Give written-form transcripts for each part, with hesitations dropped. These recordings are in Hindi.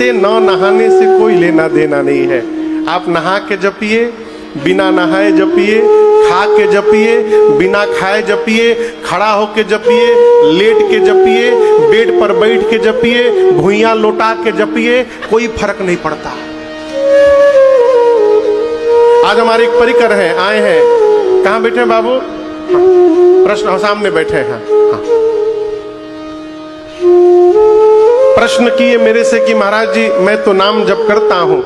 न नहाने से कोई लेना देना नहीं है। आप नहा के जपिए, बिना नहाए जपिए, खा के जपिए, बिना खाए जपिए, खड़ा होके जपिए, लेट के जपिए, बेड पर बैठ के जपिए, भुइयां लौटा के जपिए, कोई फर्क नहीं पड़ता। आज हमारे एक परिकर हैं, आए हैं, कहाँ बैठे हैं बाबू? प्रश्न सामने बैठे हैं। हाँ। प्रश्न किए मेरे से कि महाराज जी मैं तो नाम जप करता हूं,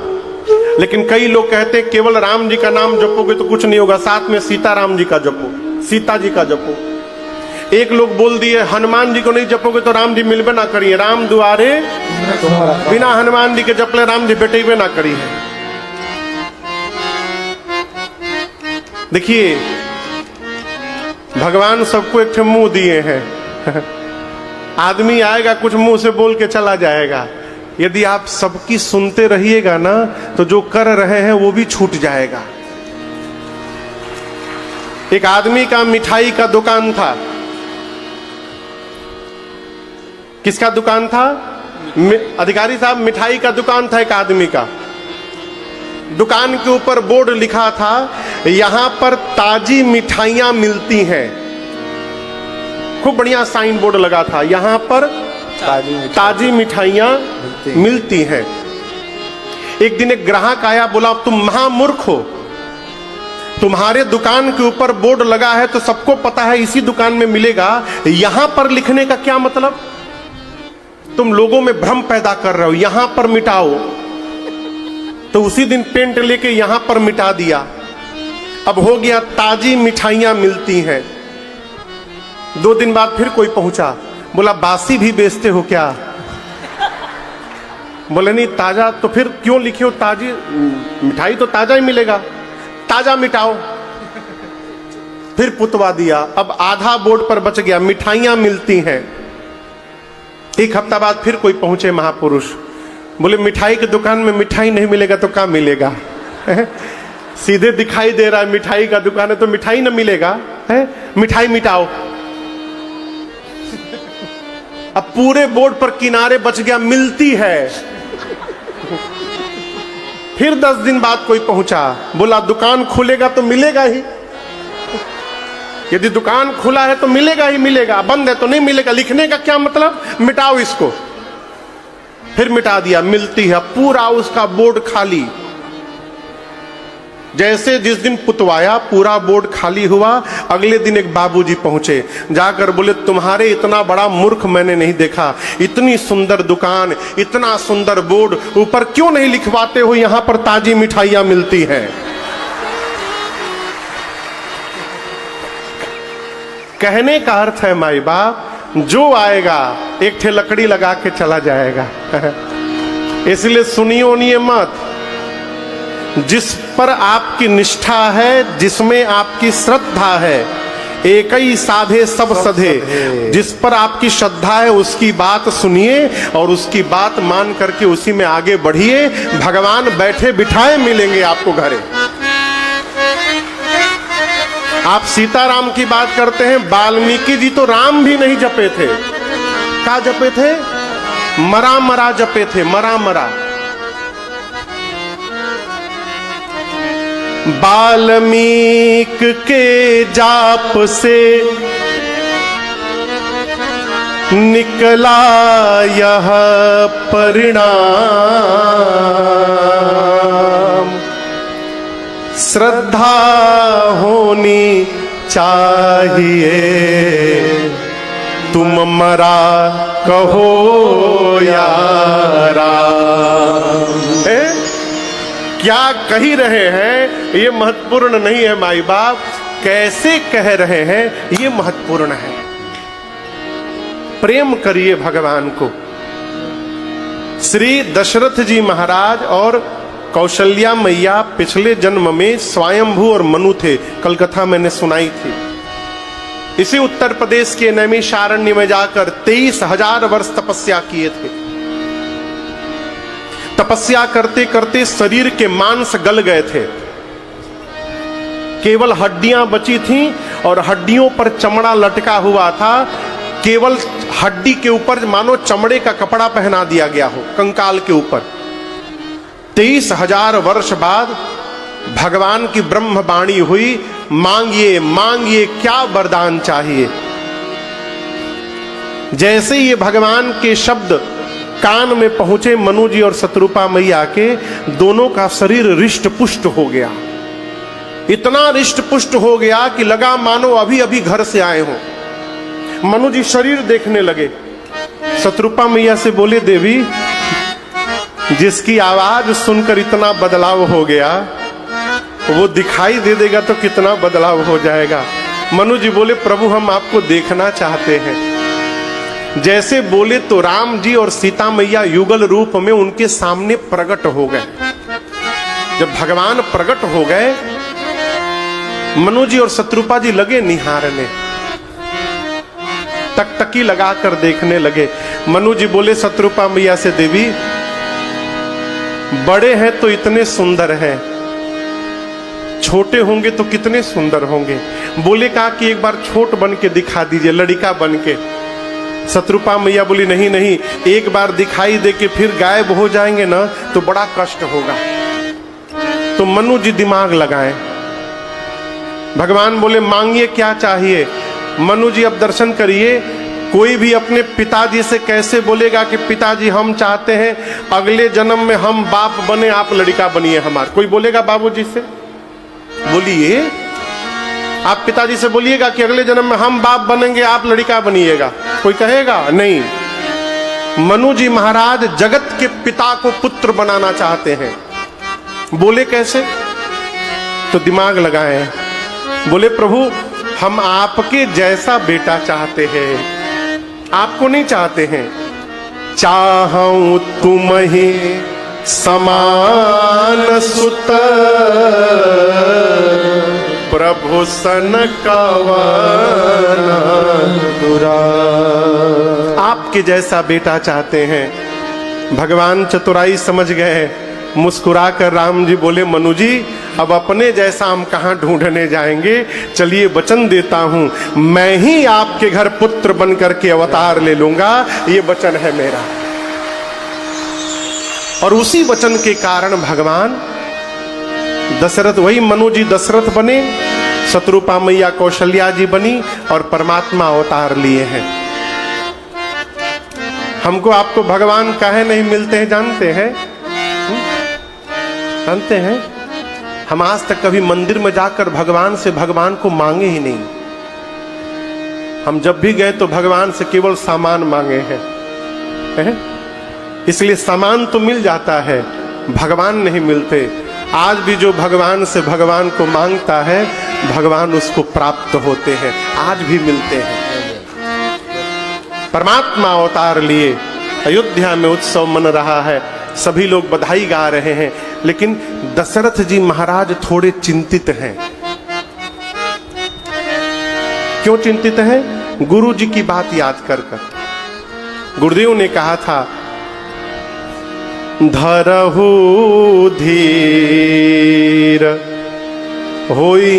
लेकिन कई लोग कहते हैं केवल राम जी का नाम जपोगे तो कुछ नहीं होगा, साथ में सीताराम जी का जपो, सीता जी का जपो। एक लोग बोल दिए हनुमान जी को नहीं जपोगे तो राम जी मिलबे ना करिए, राम दुआरे बिना हनुमान जी के जपले राम जी बेटेबे ना करिए। देखिए भगवान सबको एक मुंह दिए हैं। आदमी आएगा कुछ मुंह से बोल के चला जाएगा। यदि आप सबकी सुनते रहिएगा ना तो जो कर रहे हैं वो भी छूट जाएगा। एक आदमी का मिठाई का दुकान था। किसका दुकान था? अधिकारी साहब, मिठाई का दुकान था एक आदमी का। दुकान के ऊपर बोर्ड लिखा था यहां पर ताजी मिठाइयां मिलती हैं। खूब बढ़िया साइन बोर्ड लगा था, यहां पर ताजी मिठाइयां मिलती हैं। एक दिन एक ग्राहक आया, बोला तुम महामूर्ख हो, तुम्हारे दुकान के ऊपर बोर्ड लगा है तो सबको पता है इसी दुकान में मिलेगा, यहां पर लिखने का क्या मतलब? तुम लोगों में भ्रम पैदा कर रहे हो, यहां पर मिटाओ। तो उसी दिन पेंट लेके यहां पर मिटा दिया। अब हो गया ताजी मिठाइयां मिलती हैं। 2 दिन बाद फिर कोई पहुंचा, बोला बासी भी बेचते हो क्या? बोले नहीं ताजा। तो फिर क्यों लिखे हो ताजी? मिठाई तो ताजा ही मिलेगा, ताजा मिटाओ। फिर पुतवा दिया। अब आधा बोर्ड पर बच गया, मिठाइयां मिलती हैं। 1 हफ्ता बाद फिर कोई पहुंचे महापुरुष, बोले मिठाई की दुकान में मिठाई नहीं मिलेगा तो क्या मिलेगा? सीधे दिखाई दे रहा है मिठाई का दुकान है तो मिठाई न मिलेगा है? मिठाई मिटाओ। अब पूरे बोर्ड पर किनारे बच गया मिलती है। फिर 10 दिन बाद कोई पहुंचा, बोला दुकान खुलेगा तो मिलेगा ही। यदि दुकान खुला है तो मिलेगा ही मिलेगा, बंद है तो नहीं मिलेगा। लिखने का क्या मतलब? मिटाओ इसको। फिर मिटा दिया, मिलती है। पूरा उसका बोर्ड खाली। जैसे जिस दिन पुतवाया पूरा बोर्ड खाली हुआ, अगले दिन एक बाबूजी पहुंचे, जाकर बोले तुम्हारे इतना बड़ा मूर्ख मैंने नहीं देखा। इतनी सुंदर दुकान, इतना सुंदर बोर्ड, ऊपर क्यों नहीं लिखवाते हो यहां पर ताजी मिठाइयां मिलती हैं? कहने का अर्थ है माई बाप, जो आएगा एक ठे लकड़ी लगा के चला जाएगा। इसलिए सुनियो नहीं मत। जिस पर आपकी निष्ठा है, जिसमें आपकी श्रद्धा है, एक ही साधे सब सधे। जिस पर आपकी श्रद्धा है उसकी बात सुनिए और उसकी बात मान करके उसी में आगे बढ़िए। भगवान बैठे बिठाए मिलेंगे आपको घरे। आप सीताराम की बात करते हैं, वाल्मीकि जी तो राम भी नहीं जपे थे। क्या जपे थे? मरा मरा जपे थे, मरा मरा। वाल्मीक के जाप से निकला यह परिणाम, श्रद्धा होनी चाहिए, तुम मरा कहो या राम। क्या कही रहे हैं ये महत्वपूर्ण नहीं है माई बाप, कैसे कह रहे हैं ये महत्वपूर्ण है। प्रेम करिए भगवान को। श्री दशरथ जी महाराज और कौशल्या मैया पिछले जन्म में स्वयंभू और मनु थे। कल कथा मैंने सुनाई थी। इसी उत्तर प्रदेश के नैमिषारण्य में जाकर 23,000 वर्ष तपस्या किए थे। तपस्या करते करते शरीर के मांस गल गए थे, केवल हड्डियां बची थीं और हड्डियों पर चमड़ा लटका हुआ था। केवल हड्डी के ऊपर मानो चमड़े का कपड़ा पहना दिया गया हो, कंकाल के ऊपर। 23,000 वर्ष बाद भगवान की ब्रह्म वाणी हुई, मांगिए मांगिए क्या वरदान चाहिए। जैसे ये भगवान के शब्द कान में पहुंचे मनु जी और शत्रुपा मैया के, दोनों का शरीर रिष्ट पुष्ट हो गया। इतना रिष्ट पुष्ट हो गया कि लगा मानो अभी अभी घर से आए हो। मनु जी शरीर देखने लगे। शत्रुपा मैया से बोले, देवी जिसकी आवाज सुनकर इतना बदलाव हो गया, वो दिखाई दे देगा तो कितना बदलाव हो जाएगा। मनु जी बोले, प्रभु हम आपको देखना चाहते हैं। जैसे बोले तो राम जी और सीता मैया युगल रूप में उनके सामने प्रकट हो गए। जब भगवान प्रकट हो गए, मनु जी और शत्रुपा जी लगे निहारने, टकटकी लगाकर देखने लगे। मनु जी बोले शत्रुपा मैया से, देवी बड़े हैं तो इतने सुंदर हैं, छोटे होंगे तो कितने सुंदर होंगे। बोले कहा कि एक बार छोट बन के दिखा दीजिए, लड़का बन के। शत्रुपा मैया बोली, नहीं नहीं, एक बार दिखाई दे के फिर गायब हो जाएंगे ना तो बड़ा कष्ट होगा। तो मनु जी दिमाग लगाए। भगवान बोले, मांगिए क्या चाहिए। मनु जी अब दर्शन करिए, कोई भी अपने पिताजी से कैसे बोलेगा कि पिताजी हम चाहते हैं अगले जन्म में हम बाप बने, आप लड़का बनिए हमारे। कोई बोलेगा बाबूजी से? बोलिए, आप पिताजी से बोलिएगा कि अगले जन्म में हम बाप बनेंगे, आप लड़का बनिएगा, कोई कहेगा? नहीं। मनु जी महाराज जगत के पिता को पुत्र बनाना चाहते हैं। बोले कैसे? तो दिमाग लगाए। बोले, प्रभु हम आपके जैसा बेटा चाहते हैं, आपको नहीं चाहते हैं। चाहूं तुम ही समान सुत, प्रभु सन कवन दुरा। आपके जैसा बेटा चाहते हैं। भगवान चतुराई समझ गए। मुस्कुरा कर राम जी बोले, मनु जी अब अपने जैसा हम कहां ढूंढने जाएंगे, चलिए वचन देता हूं, मैं ही आपके घर पुत्र बन करके अवतार ले लूंगा, ये वचन है मेरा। और उसी वचन के कारण भगवान दशरथ, वही मनु जी दशरथ बने, शत्रुपा मैया कौशल्या जी बनी और परमात्मा अवतार लिए हैं। हमको आपको भगवान काहे नहीं मिलते हैं जानते हैं? जानते हैं, हम आज तक कभी मंदिर में जाकर भगवान से भगवान को मांगे ही नहीं। हम जब भी गए तो भगवान से केवल सामान मांगे हैं। इसलिए सामान तो मिल जाता है, भगवान नहीं मिलते। आज भी जो भगवान से भगवान को मांगता है, भगवान उसको प्राप्त होते हैं, आज भी मिलते हैं। परमात्मा अवतार लिए, अयोध्या में उत्सव मन रहा है, सभी लोग बधाई गा रहे हैं, लेकिन दशरथ जी महाराज थोड़े चिंतित हैं। क्यों चिंतित हैं? गुरु जी की बात याद कर कर। गुरुदेव ने कहा था, धरहु धीर होई